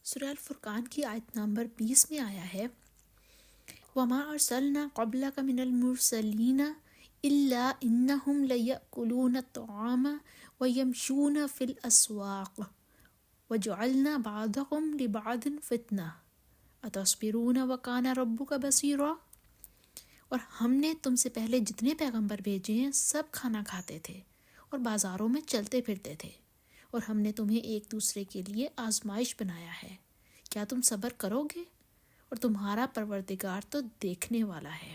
سورہ الفرقان کی آیت نمبر 20 میں آیا ہے وَمَا أَرْسَلْنَا قَبْلَكَ مِنَ الْمُرْسَلِينَ إِلَّا إِنَّهُمْ لَيَأْكُلُونَ الطَّعَامَ وَيَمْشُونَ فِي الْأَسْوَاقِ وَجَعَلْنَا بَعْضَكُمْ لِبَعْضٍ فِتْنَةً أَتَصْبِرُونَ وَكَانَ رَبُّكَ بَصِيرًا۔ اور ہم نے تم سے پہلے جتنے پیغمبر بھیجے ہیں سب کھانا کھاتے تھے اور بازاروں میں چلتے پھرتے تھے، اور ہم نے تمہیں ایک دوسرے کے لیے آزمائش بنایا ہے، کیا تم صبر کرو گے؟ اور تمہارا پروردگار تو دیکھنے والا ہے۔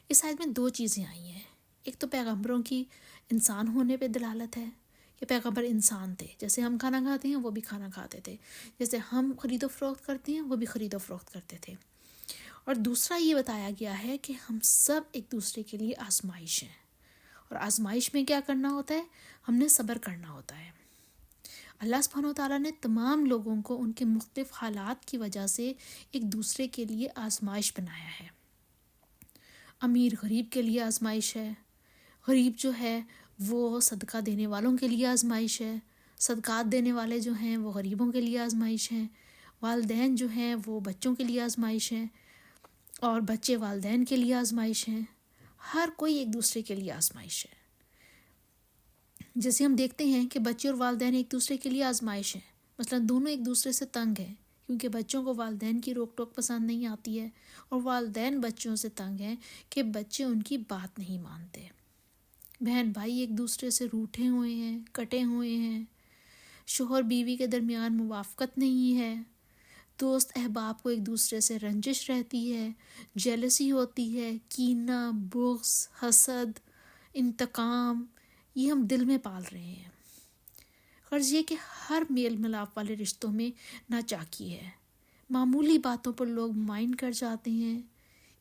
اس آیت میں دو چیزیں آئی ہیں، ایک تو پیغمبروں کی انسان ہونے پہ دلالت ہے کہ پیغمبر انسان تھے، جیسے ہم کھانا کھاتے ہیں وہ بھی کھانا کھاتے تھے، جیسے ہم خرید و فروخت کرتے ہیں وہ بھی خرید و فروخت کرتے تھے۔ اور دوسرا یہ بتایا گیا ہے کہ ہم سب ایک دوسرے کے لیے آزمائش ہیں، اور آزمائش میں کیا کرنا ہوتا ہے؟ ہم نے صبر کرنا ہوتا ہے۔ اللہ سبحانہ وتعالیٰ نے تمام لوگوں کو ان کے مختلف حالات کی وجہ سے ایک دوسرے کے لیے آزمائش بنایا ہے۔ امیر غریب کے لیے آزمائش ہے، غریب جو ہے وہ صدقہ دینے والوں کے لیے آزمائش ہے، صدقات دینے والے جو ہیں وہ غریبوں کے لیے آزمائش ہیں، والدین جو ہیں وہ بچوں کے لیے آزمائش ہیں، اور بچے والدین کے لیے آزمائش ہیں۔ ہر کوئی ایک دوسرے کے لیے آزمائش ہے۔ جیسے ہم دیکھتے ہیں کہ بچے اور والدین ایک دوسرے کے لیے آزمائش ہیں، مثلا دونوں ایک دوسرے سے تنگ ہیں کیونکہ بچوں کو والدین کی روک ٹوک پسند نہیں آتی ہے، اور والدین بچوں سے تنگ ہیں کہ بچے ان کی بات نہیں مانتے۔ بہن بھائی ایک دوسرے سے روٹھے ہوئے ہیں، کٹے ہوئے ہیں، شوہر بیوی کے درمیان موافقت نہیں ہے، دوست احباب کو ایک دوسرے سے رنجش رہتی ہے، جیلسی ہوتی ہے، کینہ، بغض، حسد، انتقام، یہ ہم دل میں پال رہے ہیں۔ غرض یہ کہ ہر میل ملاپ والے رشتوں میں ناچاکی ہے، معمولی باتوں پر لوگ مائنڈ کر جاتے ہیں،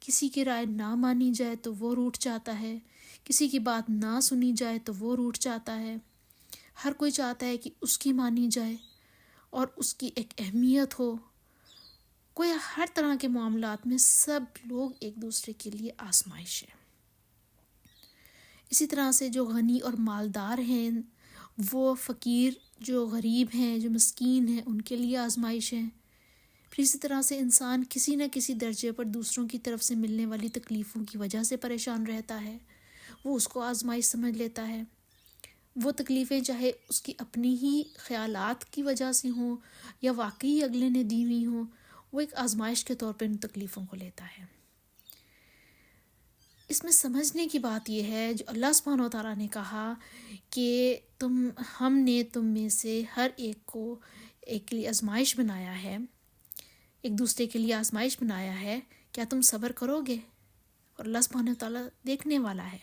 کسی کی رائے نہ مانی جائے تو وہ روٹھ جاتا ہے، کسی کی بات نہ سنی جائے تو وہ روٹھ جاتا ہے، ہر کوئی چاہتا ہے کہ اس کی مانی جائے اور اس کی ایک اہمیت ہو۔ کوئی ہر طرح کے معاملات میں سب لوگ ایک دوسرے کے لیے آزمائش ہے۔ اسی طرح سے جو غنی اور مالدار ہیں وہ فقیر جو غریب ہیں جو مسکین ہیں ان کے لیے آزمائش ہے۔ پھر اسی طرح سے انسان کسی نہ کسی درجے پر دوسروں کی طرف سے ملنے والی تکلیفوں کی وجہ سے پریشان رہتا ہے، وہ اس کو آزمائش سمجھ لیتا ہے۔ وہ تکلیفیں چاہے اس کی اپنی ہی خیالات کی وجہ سے ہوں یا واقعی اگلے نے دی ہوئی ہوں، وہ ایک آزمائش کے طور پہ ان تکلیفوں کو لیتا ہے۔ اس میں سمجھنے کی بات یہ ہے جو اللہ سبحانہ و تعالیٰ نے کہا کہ ہم نے تم میں سے ہر ایک کو ایک لیے آزمائش بنایا ہے، ایک دوسرے کے لیے آزمائش بنایا ہے، کیا تم صبر کرو گے؟ اور اللہ سبحانہ و تعالیٰ دیکھنے والا ہے۔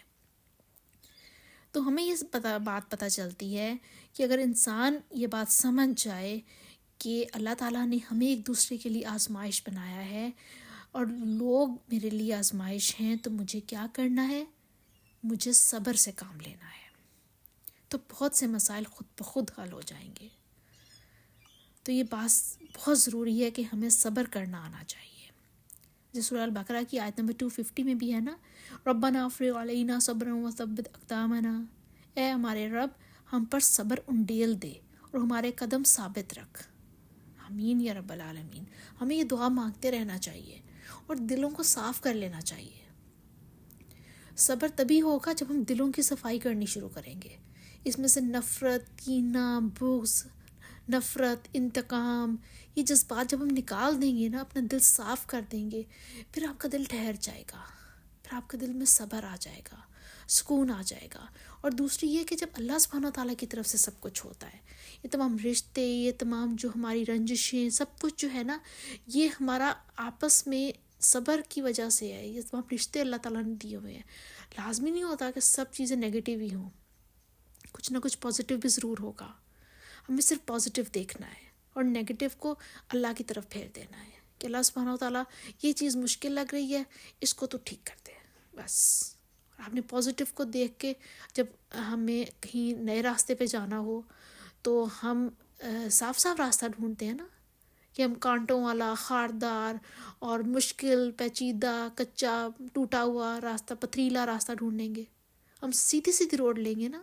تو ہمیں یہ بات پتہ چلتی ہے کہ اگر انسان یہ بات سمجھ جائے کہ اللہ تعالیٰ نے ہمیں ایک دوسرے کے لیے آزمائش بنایا ہے اور لوگ میرے لیے آزمائش ہیں، تو مجھے کیا کرنا ہے؟ مجھے صبر سے کام لینا ہے، تو بہت سے مسائل خود بخود حل ہو جائیں گے۔ تو یہ بات بہت ضروری ہے کہ ہمیں صبر کرنا آنا چاہیے۔ جیسے سورہ البقرہ کی آیت نمبر 250 میں بھی ہے نا، ربنا افرغ علینا صبرا وثبت اقدامنا، اے ہمارے رب ہم پر صبر انڈیل دے اور ہمارے قدم ثابت رکھ۔ آمین یا رب العالمین۔ ہمیں یہ دعا مانگتے رہنا چاہیے اور دلوں کو صاف کر لینا چاہیے۔ صبر تبھی ہوگا جب ہم دلوں کی صفائی کرنی شروع کریں گے، اس میں سے نفرت، کینہ، بغض، نفرت، انتقام، یہ جذبات جب ہم نکال دیں گے نا، اپنا دل صاف کر دیں گے، پھر آپ کا دل ٹھہر جائے گا، پھر آپ کے دل میں صبر آ جائے گا، سکون آ جائے گا۔ اور دوسری یہ کہ جب اللہ سبحانہ تعالیٰ کی طرف سے سب کچھ ہوتا ہے، یہ تمام رشتے، یہ تمام جو ہماری رنجشیں، سب کچھ جو ہے نا، یہ ہمارا آپس میں صبر کی وجہ سے ہے۔ یہ تمام رشتے اللہ تعالیٰ نے دیے ہوئے ہیں۔ لازمی نہیں ہوتا کہ سب چیزیں نیگیٹیو ہی ہوں، کچھ نہ کچھ پازیٹیو بھی ضرور ہوگا۔ ہمیں صرف پازیٹیو دیکھنا ہے اور نیگیٹیو کو اللہ کی طرف پھیر دینا ہے کہ اللہ سبحانہ و تعالیٰ یہ چیز مشکل لگ رہی ہے، اس کو تو ٹھیک کر دے بس۔ آپ نے پازیٹیو کو دیکھ کے جب ہمیں کہیں نئے راستے پہ جانا ہو تو ہم صاف صاف راستہ ڈھونڈتے ہیں نا، کہ ہم کانٹوں والا، خاردار اور مشکل، پیچیدہ، کچا، ٹوٹا ہوا راستہ، پتھریلا راستہ ڈھونڈیں گے۔ ہم سیدھی سیدھی روڈ لیں گے نا،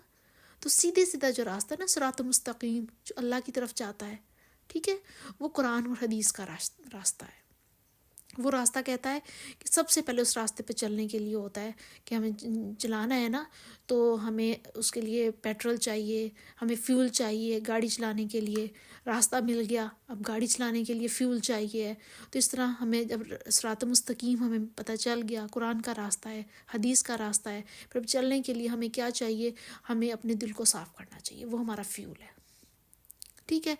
تو سیدھے سیدھا جو راستہ ہے نا، صراط مستقیم، جو اللہ کی طرف جاتا ہے، ٹھیک ہے، وہ قرآن اور حدیث کا راستہ ہے. وہ راستہ کہتا ہے کہ سب سے پہلے اس راستے پہ چلنے کے لیے ہوتا ہے کہ ہمیں چلانا ہے نا، تو ہمیں اس کے لیے پیٹرول چاہیے، ہمیں فیول چاہیے گاڑی چلانے کے لیے. راستہ مل گیا، اب گاڑی چلانے کے لیے فیول چاہیے. تو اس طرح ہمیں جب صراط مستقیم ہمیں پتہ چل گیا، قرآن کا راستہ ہے، حدیث کا راستہ ہے، پھر چلنے کے لیے ہمیں کیا چاہیے؟ ہمیں اپنے دل کو صاف کرنا چاہیے، وہ ہمارا فیول ہے. ٹھیک ہے،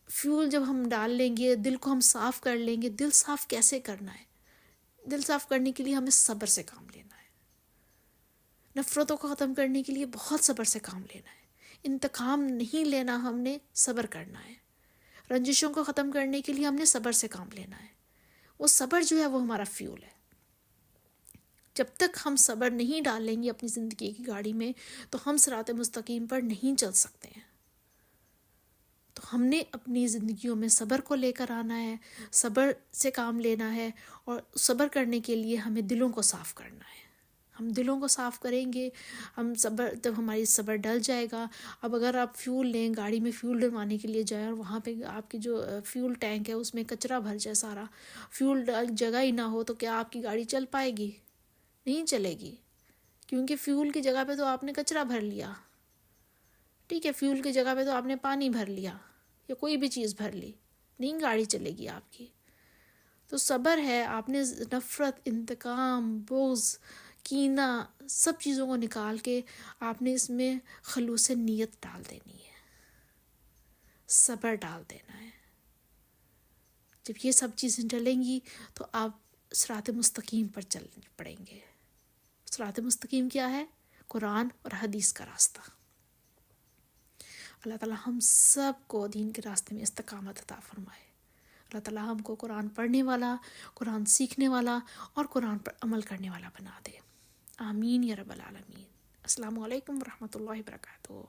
فیول جب ہم ڈال لیں گے، دل کو ہم صاف کر لیں گے. دل صاف کیسے کرنا ہے؟ دل صاف کرنے کے لیے ہمیں صبر سے کام لینا ہے. نفرتوں کو ختم کرنے کے لیے بہت صبر سے کام لینا ہے. انتقام نہیں لینا، ہم نے صبر کرنا ہے. رنجشوں کو ختم کرنے کے لیے ہم نے صبر سے کام لینا ہے. وہ صبر جو ہے وہ ہمارا فیول ہے. جب تک ہم صبر نہیں ڈالیں گے اپنی زندگی کی گاڑی میں تو ہم صراط مستقیم پر نہیں چل سکتے ہیں. تو ہم نے اپنی زندگیوں میں صبر کو لے کر آنا ہے، صبر سے کام لینا ہے، اور صبر کرنے کے لیے ہمیں دلوں کو صاف کرنا ہے. ہم دلوں کو صاف کریں گے، ہم صبر، جب ہماری صبر ڈل جائے گا. اب اگر آپ فیول لیں، گاڑی میں فیول ڈلوانے کے لیے جائیں اور وہاں پہ آپ کی جو فیول ٹینک ہے اس میں کچرا بھر جائے، سارا فیول جگہ ہی نہ ہو، تو کیا آپ کی گاڑی چل پائے گی؟ نہیں چلے گی، کیونکہ فیول کی جگہ پہ تو آپ نے کچرا بھر لیا. ٹھیک ہے، فیول کی جگہ پہ تو آپ نے پانی بھر لیا یا کوئی بھی چیز بھر لی، نہیں گاڑی چلے گی آپ کی. تو صبر ہے، آپ نے نفرت، انتقام، بغض، کینہ، سب چیزوں کو نکال کے آپ نے اس میں خلوص نیت ڈال دینی ہے، صبر ڈال دینا ہے. جب یہ سب چیزیں ڈلیں گی تو آپ صراط مستقیم پر چل پڑیں گے. صراط مستقیم کیا ہے؟ قرآن اور حدیث کا راستہ. اللہ تعالیٰ ہم سب کو دین کے راستے میں استقامت عطا فرمائے. اللہ تعالیٰ ہم کو قرآن پڑھنے والا، قرآن سیکھنے والا اور قرآن پر عمل کرنے والا بنا دے. آمین یا رب العالمین. السلام علیکم ورحمۃ اللہ وبرکاتہ.